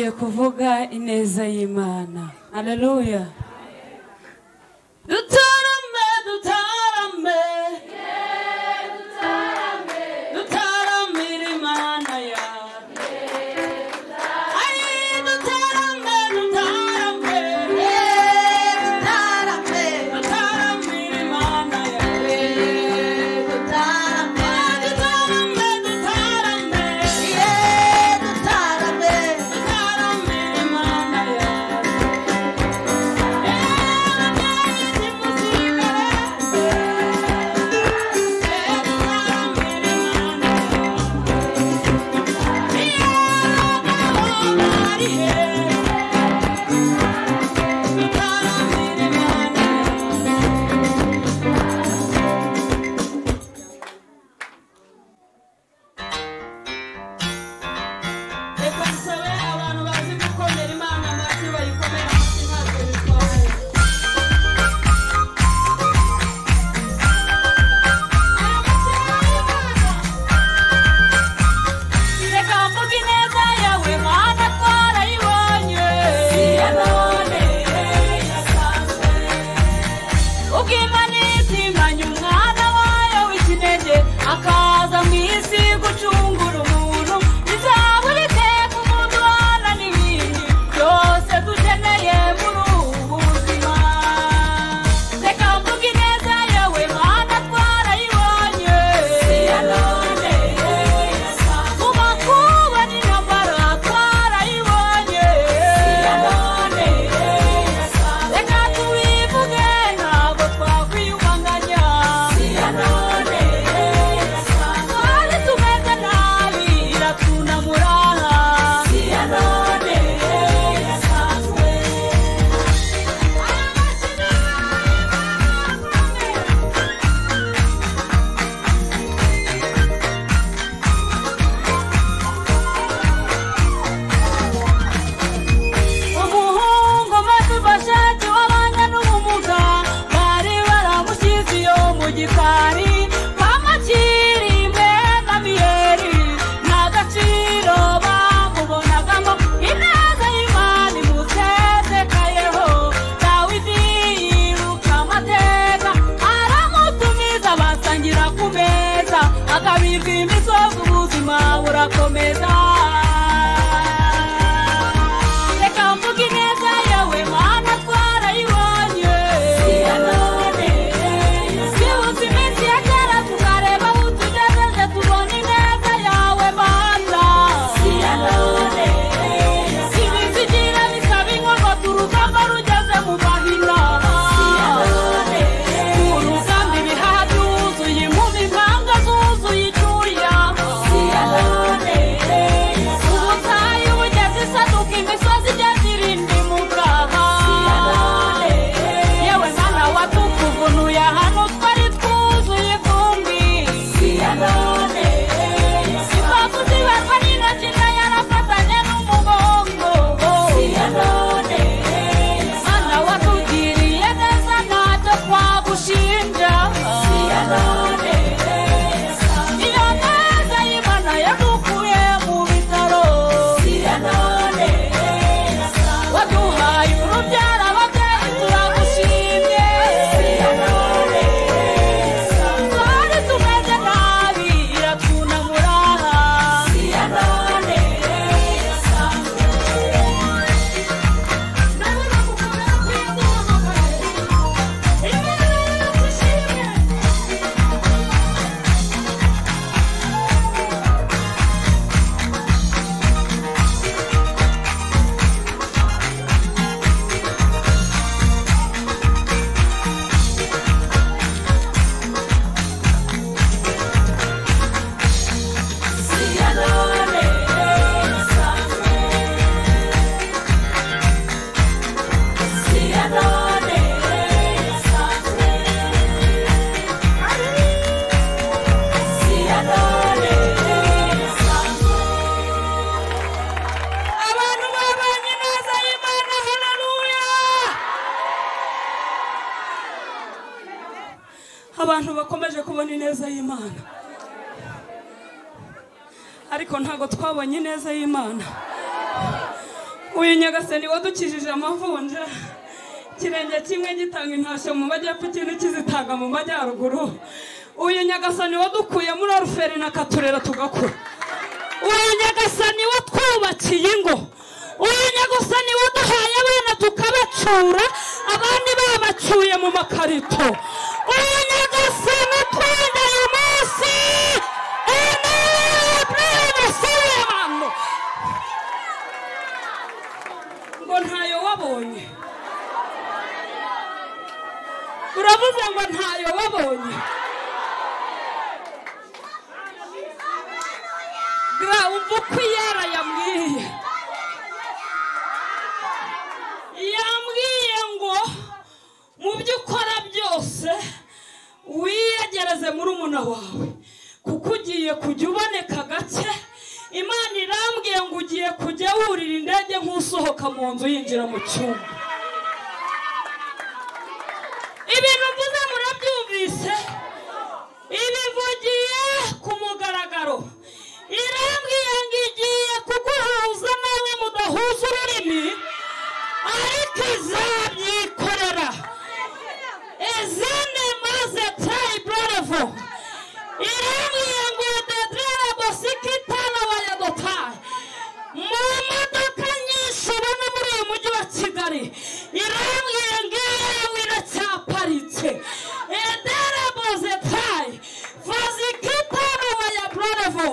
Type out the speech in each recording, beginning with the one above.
tugiye kuvuga ineza y'Imana. Haleluya. Dutarame dutarame dutaramira Imana yacu. Ayi dutarame dutarame dutaramira Imana yacu. Dutarame dutarame dutaramira Imana yacu. Abantu bakomeje kubona ineza y'Imana, ariko ntago twabonye ineza y'Imana. uyu nyagasani wadukijije amavunja, kirenge kimwe gitanga intashyo mu majyepfo ikindi kizitanga mu majyaruguru. Uyu nyagasani wadukuye muri oruferi akaturera tugakura. Uyu nyagasani watwubakiye ingo. Uyu nyagasani waduhaye abana tukabacura, abandi babacuye mu makarito. Uyu nyagasani twindaye umunsi ngo ntayo wabonye. Uravuze ngo ntayo wabonye. Umva uko Iyera yambwiye ngo mu byo ukora byose wiyegereze murumuna wawe, kuko ugiye kujya uboneka gake. Imana irambwiye ngo ugiye kujya wurira indege nk'usohoka mu nzu yinjira mu cyumba. Ibintu mvuze murabyumvise, ibivugiye ku mugaragaro. Irambwiye ngo igiye kuguhuza nawe mudahuza ururimi, ariko izabyikorera. Ezene maze tayi bravo. Irambwiye ngo dedrera bosikitana wayadotaye mu modoka nyinshi ubona muri uyu mujyi wa Kigali. Irambwiye ngo iyawe iracyaparitse. Edere bozetaye vazikitana waya bravo.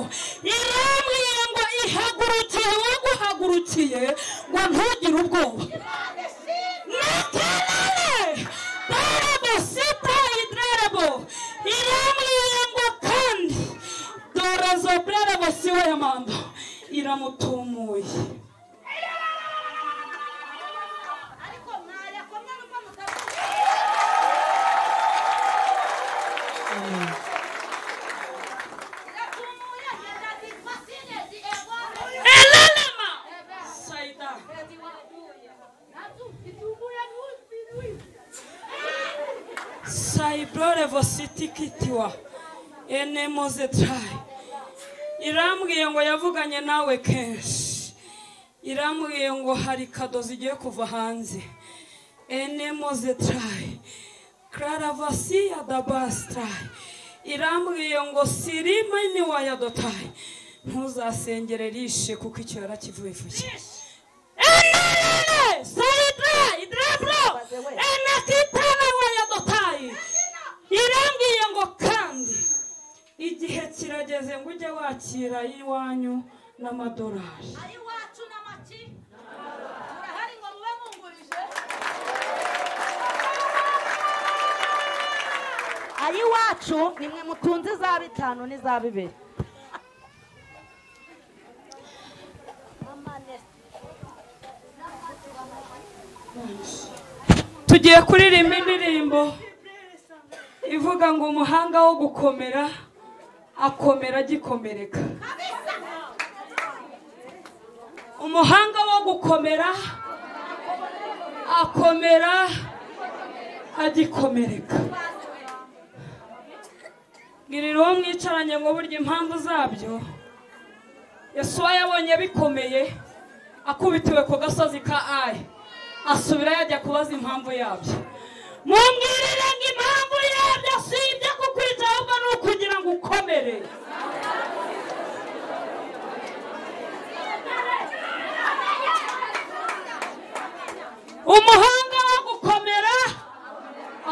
Irambwiye ngo ihagurukiye waguhagurukiye ngo ntugire ubwoba. Nakelele darabo sita idrarabo. Irambwiye ngo kandi dore zo bravo siwe yamanda iramutumuye. Saibrore vositikitiwa ene mozetrai. Irambwiye ngo yavuganye nawe kenshi. Irambwiye ngo hari kado zigiye kuva hanze. Ene mozetrai Clara Vasia da Bastrai. Irambwiye ngo sirima ni wayadotai. Ntuzasengere rishe kuko icyo yarakivuye. Ene Saidra idrabro ene kitana wayadotai. Irambwiye ngo kandi igihe kirageze ngo ujye wakira iwanyu n'amadolari. Ari wacu n'amaki urahari ngo mube mungurije. Ari wacu nimwe mutunze za 5 n'iza 2. Tugiye kuririmba indirimbo ivuga ngo umuhanga wo gukomera akomera agikomereka. Umuhanga wo gukomera akomera agikomereka. Ngirira uwo mwicaranye ngo burya impamvu zabyo. Yesuwa yabonye bikomeye akubitiwe ku gasozi ka Ayi, asubira yajya kubaza impamvu yabyo. Mumbwirire ngo impamvu yabyo si ibyo kukwica, ahubwo ni ukugira ngo ukomere. Umuhanga wo gukomera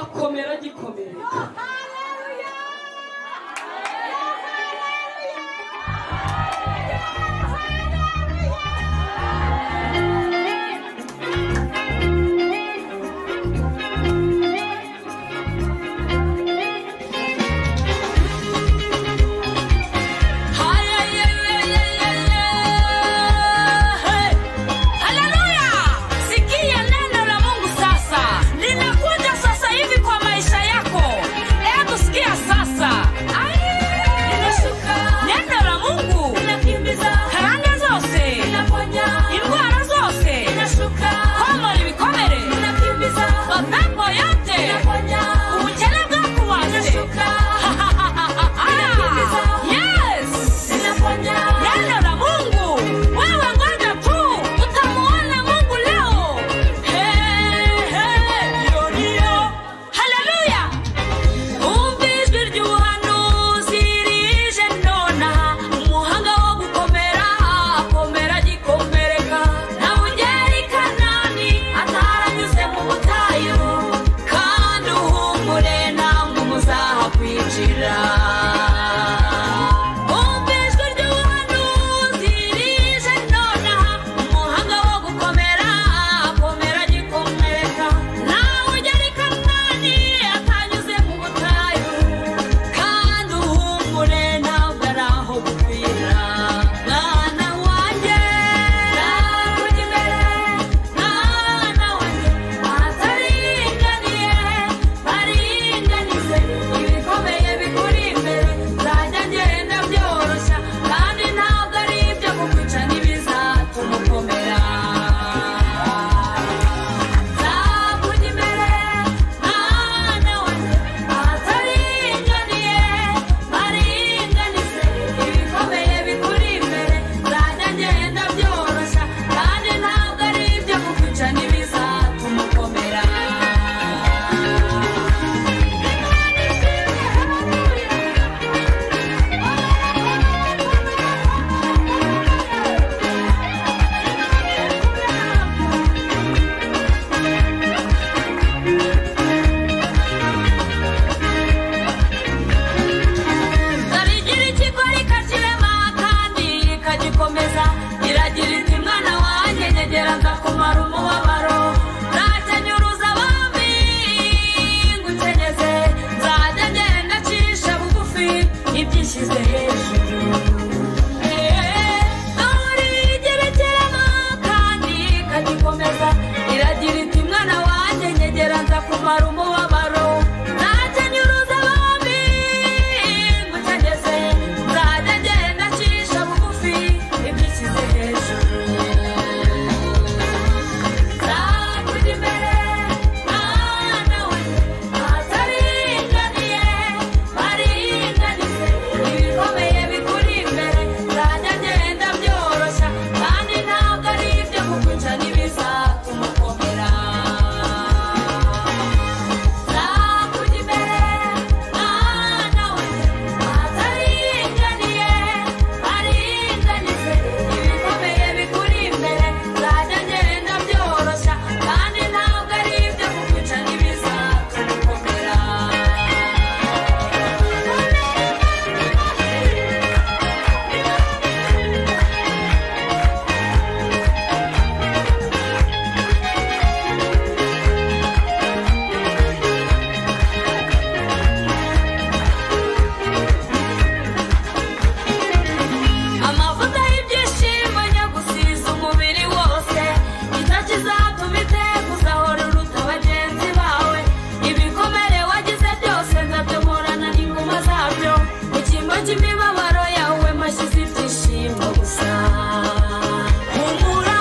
akomera agikomereka. yishyize hejuru. Ahora igerekeramo kandi ikagikomeza, iragira iti mwana wanjye nyegera nza kumara umubabaro, nzajya nyuruza abami ngucageze, nzajya ngenda ncisha bugufi ibyo ishyize hejuru. Nzakujya imbere mwana we, ahataringaniye baringanize, ibikomeye bikuri imbere nzajya ngenda byoroshya, kandi ntabwo ari ibyo kukwica n'ibizatuma ukomera. Nzakujya imbere mwana we, ahataringaniye baringanize, ibikomeye bikuri imbere nzajya ngenda byoroshya, kandi ntabwo ari ibyo kukwica n'ibizatuma ukomera. Amavuta y'ibyishimo nyagusiza umubiri wose, itakizatuma iteka uzahora uruta bagenzi bawe, ibikomere wagize byose nzabyomorana n'inguma zabyo, mu cyimbo cy'imibabaro yawe mashyize ibyishimo gusa. Humura,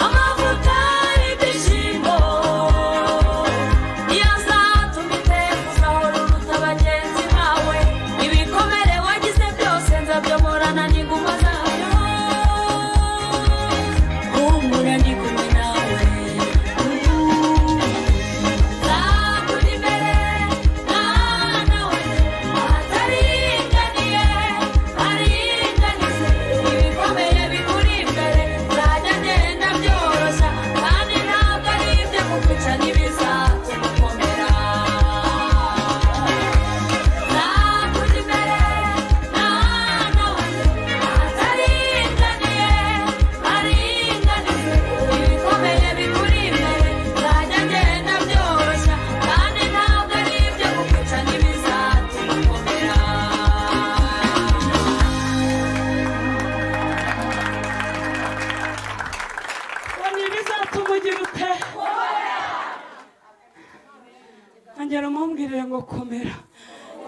amavuta y'ibyishimo niyo azatuma iteka uzahora uruta bagenzi bawe, ibikomere wagize byose nzabyomorana n'inguma zabyo. Humura ndi kumwe nawe. Nzakujya imbere mwana we, ahataringaniye baringanize, ibikomeye bikuri imbere nzajya ngenda byoroshya, kandi ntabwo ari ibyo kukwica n'ibizatuma ukomera. Nzakujya imbere mwana we, ahataringaniye baringanize, ibikomeye bikuri imbere nzajya ngenda byoroshya, kandi ntabwo ari ibyo kukwica n'ibizatuma ukomera. Ngo ntibizatuma ugira ute? Angera mumbwirire ngo komera.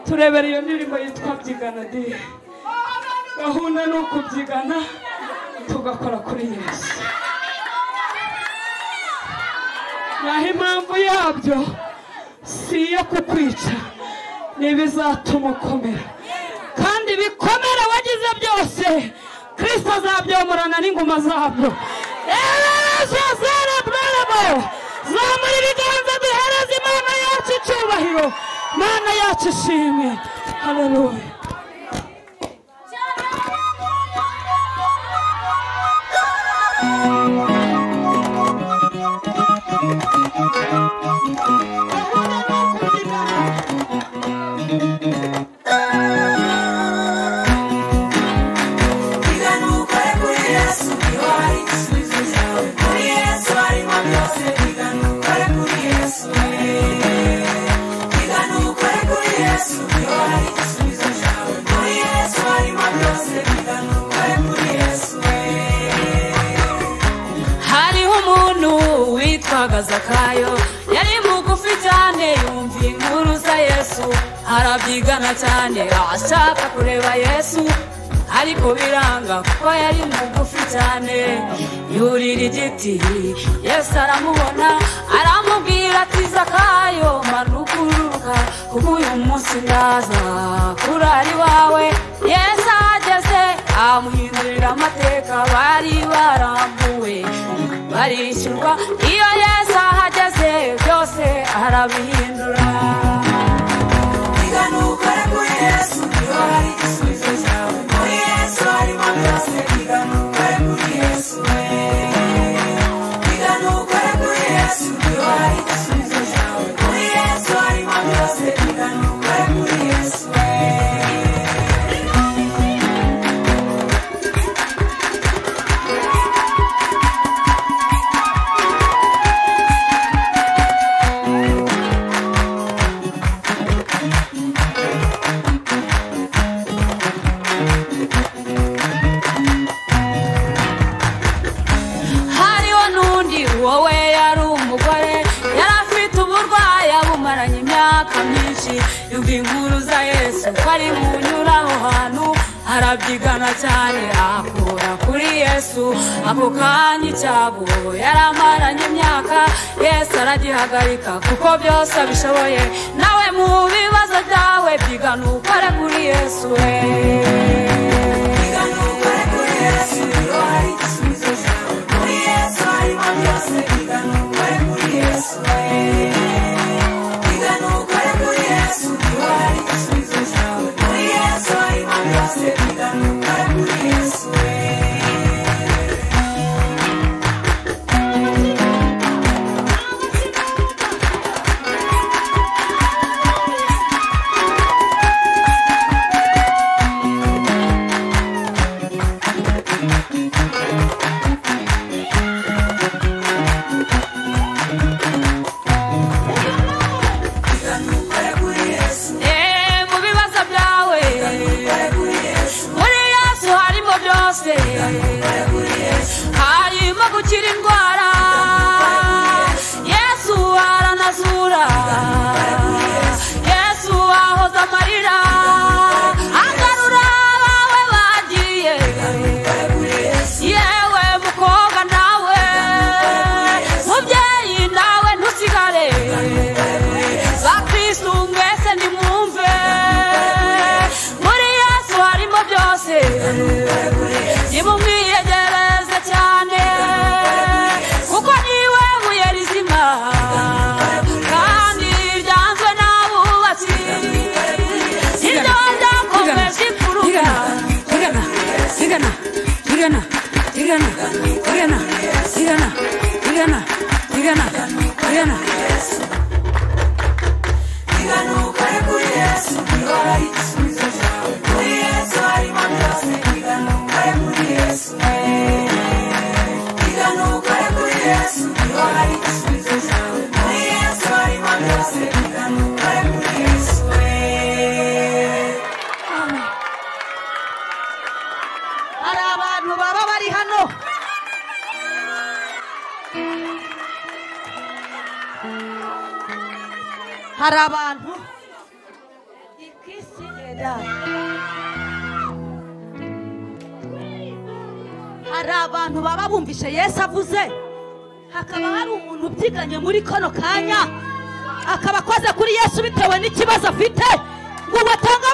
Turebera iyo ndirimbo yitwa byigana di. Gahunda ni ukubyigana tugakora kuri Yesu. Naho impamvu yabyo si iyo kukwica, n'ibizatuma ukomera. Kandi ibikomere wagize byose Kristo azabyomorana n'inguma zabyo. Zamura ibiganza duhereze Imana yacu icyubahiro, Imana yacu ishimwe. Haleluya. Hariho umuntu witwaga Zakayo, yari mugufi cyane yumva inkuru za Yesu, arabyigana cyane ashaka kureba Yesu, ariko biranga kuko yari mugufi cyane. Yurira igiti, Yesu aramubona, aramubwira ati Zakayo manuka ururuka, kuko uyu munsi ndaza kurara iwawe. Yesu ahageze amuhindurira amateka, bari barambuwe barishyurwa. Iyo Yesu ahageze byose arabihindura. Igana ukore kuri Yesu, niho hari igisubizo cyawe. Muri Yesu harimo byose, igana ukore kuri Yesu. Igana ukore kuri Yesu, niho hari igisubizo cyawe. Muri Yesu harimo byose, igana ukore kuri Yesu. arabyigana cyane akura kuri Yesu ako kanya icyago yaramaranye imyaka Yesu aragihagarika kuko byose abishoboye nawe mu bibazo byawe byigana ukore kuri Yesu byigana ukore kuri Yesu iyo hari igisubizo cyawe muri Yesu harimo byose byigana ukore kuri Yesu byigana ukore kuri Yesu iyo hari igisubizo cyawe muri Yesu harimo byose byigana ukore kuri Yesu harimo gukira indwara Yesu aranazura Yesu ahoza amarira agarura abawe bagiye yewe mukobwa nawe mubyeyi nawe ntusigare bakristu mwese nimwumve muri Yesu harimo byose nimumwiyegereze cyane kuko niwe buye rizima kandi ryanzwe n'abubatsi ibyo byakomeje imfuruka ukore kuri Yesu niba hari igisubizo cyawe muri Yesu harimo byose igana ukore kuri Yesu igana ukore kuri Yesu niba hari igisubizo cyawe muri Yesu harimo byose igana ukore kuri Yesu hari abantu baba bari hano hari abantu hari abantu baba bumvishe Yesu avuze hakaba hari umuntu ubyiganye muri kano kanya akaba akoze kuri Yesu bitewe n'ikibazo afite ngo batange